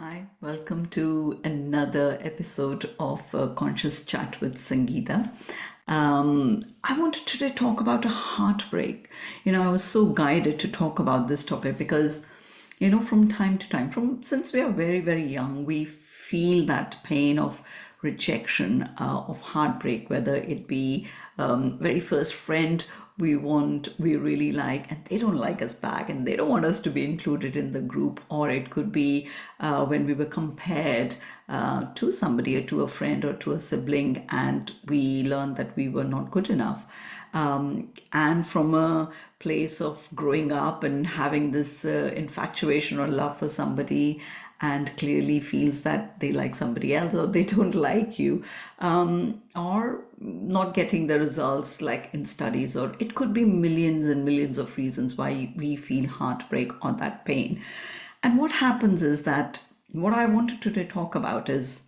Hi, welcome to another episode of Conscious Chat with Sangeeta. I wanted to talk about a heartbreak. I was so guided to talk about this topic because, from time to time, from since we are very, very young, we feel that pain of rejection, of heartbreak, whether it be very first friend we really like and they don't like us back and they don't want us to be included in the group, or it could be when we were compared to somebody or to a friend or to a sibling and we learned that we were not good enough. And from a place of growing up and having this infatuation or love for somebody, and clearly feels that they like somebody else or they don't like you, or not getting the results like in studies, or it could be millions and millions of reasons why we feel heartbreak or that pain. And what happens is that what I wanted to talk about is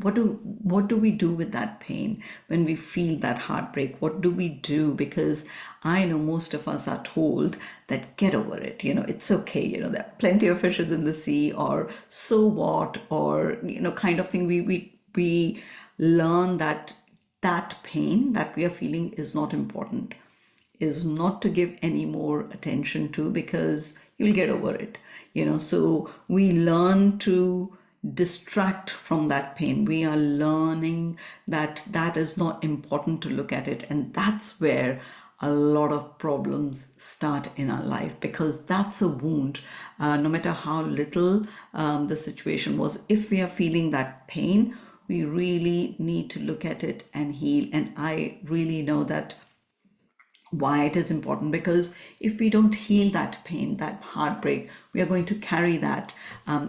what do we do with that pain when we feel that heartbreak? What do we do? Because I know most of us are told that get over it, it's okay, there are plenty of fishes in the sea, or so what, or kind of thing. We learn that that pain that we are feeling is not important, is not to give any more attention to, because you'll get over it. So we learn to distract from that pain. We are learning that that is not important to look at it, and that's where a lot of problems start in our life, because that's a wound. No matter how little the situation was, if we are feeling that pain, we really need to look at it and heal. And I really know that why it is important, because if we don't heal that pain, that heartbreak, we are going to carry that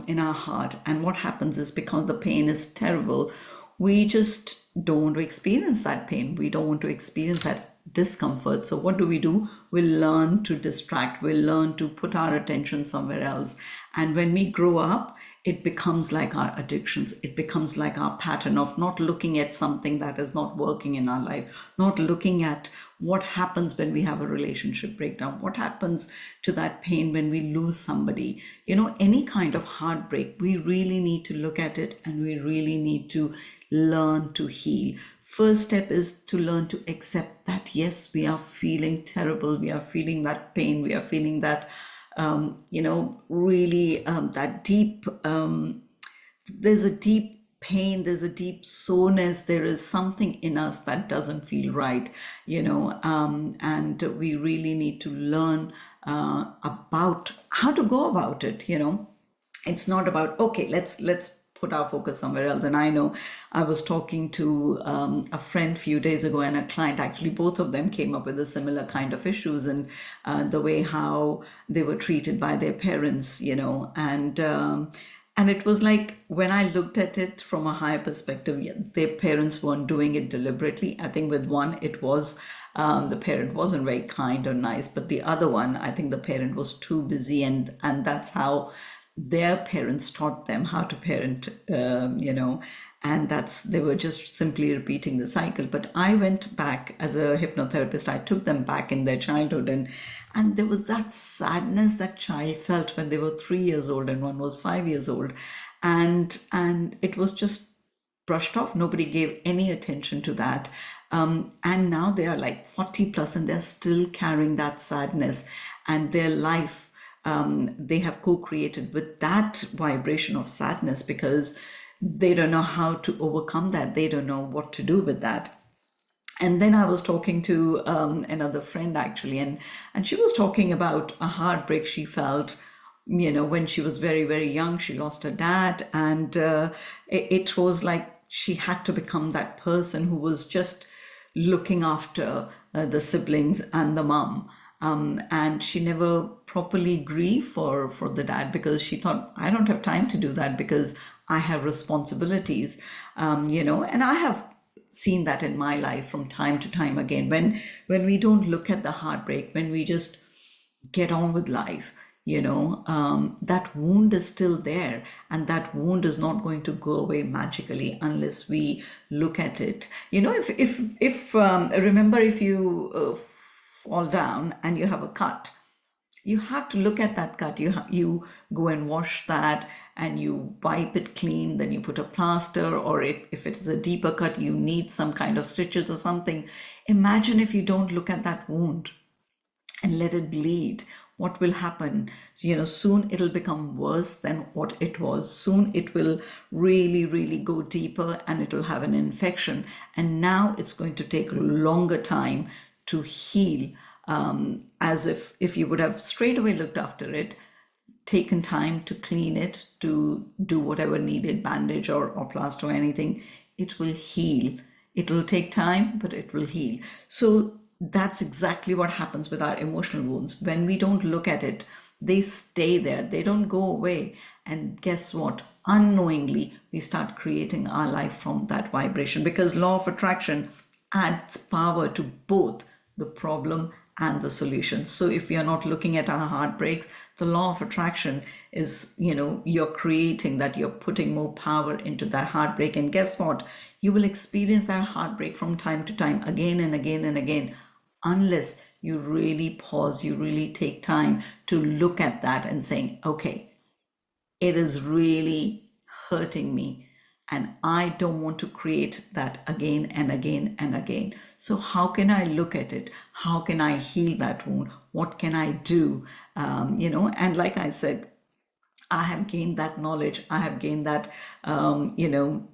in our heart. And what happens is, because the pain is terrible, we just don't want to experience that pain. We don't want to experience that discomfort. So what do? We learn to distract. We learn to put our attention somewhere else. And when we grow up, it becomes like our addictions. It becomes like our pattern of not looking at something that is not working in our life, not looking at what happens when we have a relationship breakdown, what happens to that pain when we lose somebody. Any kind of heartbreak, we really need to look at it, and we really need to learn to heal. First step is to learn to accept that, yes, we are feeling terrible, we are feeling that pain, we are feeling that really that deep, there's a deep pain, there's a deep soreness, there is something in us that doesn't feel right, and we really need to learn about how to go about it. It's not about, okay, let's put our focus somewhere else. And I know I was talking to a friend a few days ago, and a client, actually both of them came up with a similar kind of issues, and the way how they were treated by their parents, and it was like, when I looked at it from a higher perspective, yeah, their parents weren't doing it deliberately. I think with one, it was the parent wasn't very kind or nice, but the other one, I think the parent was too busy, and that's how their parents taught them how to parent, and that's, they were just simply repeating the cycle. But I went back as a hypnotherapist, I took them back in their childhood, and there was that sadness that child felt when they were 3 years old and one was 5 years old, and it was just brushed off. Nobody gave any attention to that. And now they are like 40 plus, and they're still carrying that sadness, and their life, they have co-created with that vibration of sadness, because they don't know how to overcome that. They don't know what to do with that. And then I was talking to another friend, actually, and she was talking about a heartbreak she felt, when she was very, very young. She lost her dad, and it was like she had to become that person who was just looking after the siblings and the mom. And she never properly grieved for the dad, because she thought, I don't have time to do that because I have responsibilities. And I have seen that in my life from time to time again, when we don't look at the heartbreak, when we just get on with life, that wound is still there, and that wound is not going to go away magically unless we look at it. If remember, if you fall down and you have a cut, You have to look at that cut. You go and wash that, and you wipe it clean, then you put a plaster, or if it is a deeper cut, you need some kind of stitches or something. Imagine if you don't look at that wound and let it bleed. What will happen? Soon it'll become worse than what it was. Soon it will really, really go deeper, and it will have an infection. And now it's going to take a longer time to heal, as if you would have straight away looked after it, taken time to clean it, to do whatever needed, bandage or plaster or anything, it will heal. It will take time, but it will heal. So that's exactly what happens with our emotional wounds. When we don't look at it, they stay there, they don't go away. And guess what? Unknowingly, we start creating our life from that vibration, because law of attraction adds power to both the problem and the solution. So if we are not looking at our heartbreaks, the law of attraction is, you're creating that, you're putting more power into that heartbreak. And guess what? You will experience that heartbreak from time to time, again and again and again, unless you really pause, you really take time to look at that and saying, okay, it is really hurting me, and I don't want to create that again and again and again. So how can I look at it? How can I heal that wound? What can I do? And like I said, I have gained that knowledge. I have gained that,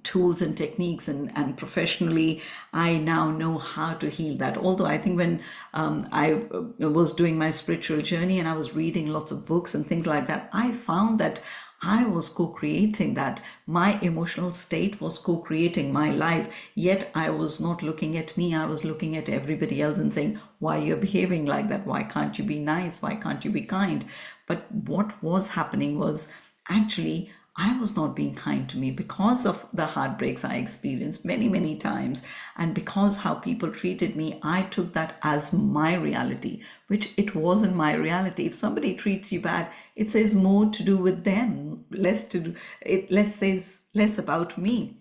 tools and techniques, and professionally, I now know how to heal that. Although I think when I was doing my spiritual journey and I was reading lots of books and things like that, I found that I was co-creating that. My emotional state was co-creating my life, yet I was not looking at me. I was looking at everybody else and saying, why you're behaving like that? Why can't you be nice? Why can't you be kind? But what was happening was, actually, I was not being kind to me because of the heartbreaks I experienced many, many times. And because how people treated me, I took that as my reality, which it wasn't my reality. If somebody treats you bad, it says more to do with them, less says less about me.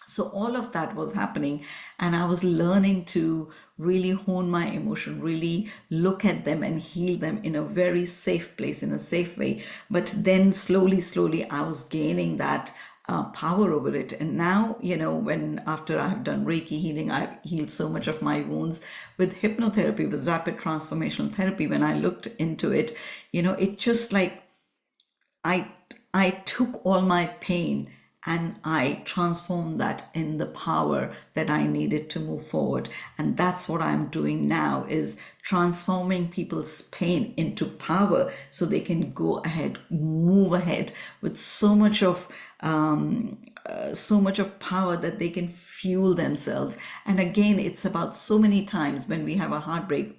So all of that was happening, and I was learning to really hone my emotion, really look at them and heal them in a very safe place, in a safe way. But then slowly, I was gaining that power over it. And now, when after I've done Reiki healing, I've healed so much of my wounds with hypnotherapy, with rapid transformational therapy. When I looked into it, it just like I I took all my pain and I transformed that in the power that I needed to move forward. And that's what I'm doing now, is transforming people's pain into power so they can go ahead, move ahead with so much of power that they can fuel themselves. And again, it's about so many times when we have a heartbreak,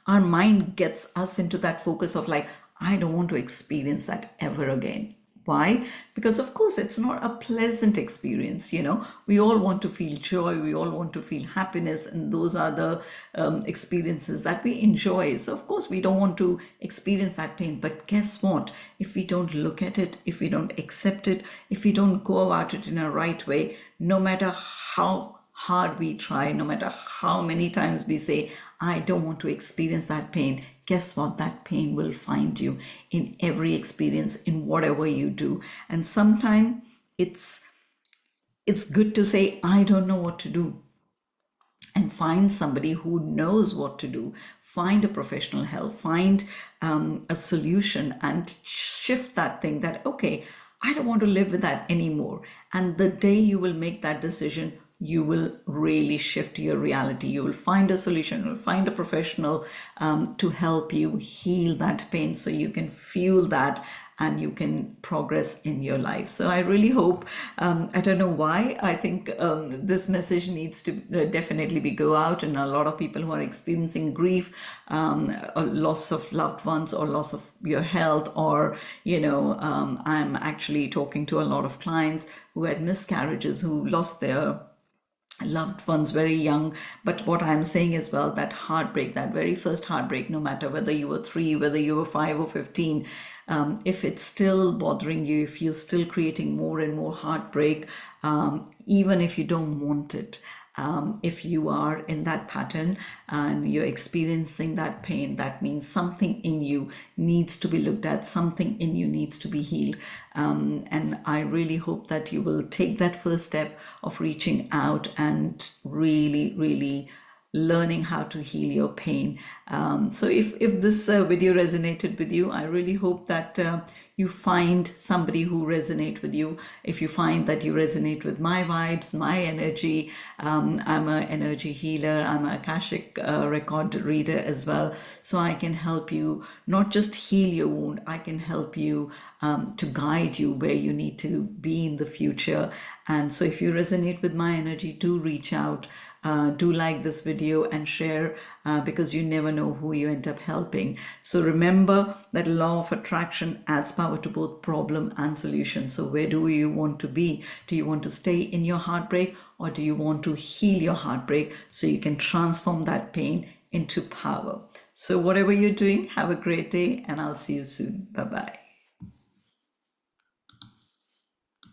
our mind gets us into that focus of like, I don't want to experience that ever again. Why? Because of course it's not a pleasant experience. We all want to feel joy, we all want to feel happiness, and those are the experiences that we enjoy. So of course we don't want to experience that pain. But guess what? If we don't look at it, if we don't accept it, if we don't go about it in a right way, no matter how hard we try, no matter how many times we say, I don't want to experience that pain, guess what? That pain will find you in every experience, in whatever you do. And sometimes it's good to say, I don't know what to do, and find somebody who knows what to do. Find a professional help, find a solution, and shift that thing that, okay, I don't want to live with that anymore. And the day you will make that decision, you will really shift your reality. You will find a solution, you will find a professional to help you heal that pain so you can feel that and you can progress in your life. So I really hope, I don't know why, I think this message needs to definitely be go out, and a lot of people who are experiencing grief, a loss of loved ones, or loss of your health, or, I'm actually talking to a lot of clients who had miscarriages, who lost their loved ones very young. But what I'm saying as well, that heartbreak, that very first heartbreak, no matter whether you were 3, whether you were 5 or 15, if it's still bothering you, if you're still creating more and more heartbreak, even if you don't want it, If you are in that pattern and you're experiencing that pain, that means something in you needs to be looked at, something in you needs to be healed. And I really hope that you will take that first step of reaching out and really, really learning how to heal your pain. So if this video resonated with you, I really hope that you find somebody who resonate with you. If you find that you resonate with my vibes, my energy, I'm an energy healer, I'm an Akashic record reader as well. So I can help you not just heal your wound, I can help you to guide you where you need to be in the future. And so if you resonate with my energy, do reach out. Do like this video and share, because you never know who you end up helping. So remember that law of attraction adds power to both problem and solution. So where do you want to be? Do you want to stay in your heartbreak, or do you want to heal your heartbreak so you can transform that pain into power? So whatever you're doing, have a great day, and I'll see you soon. Bye-bye.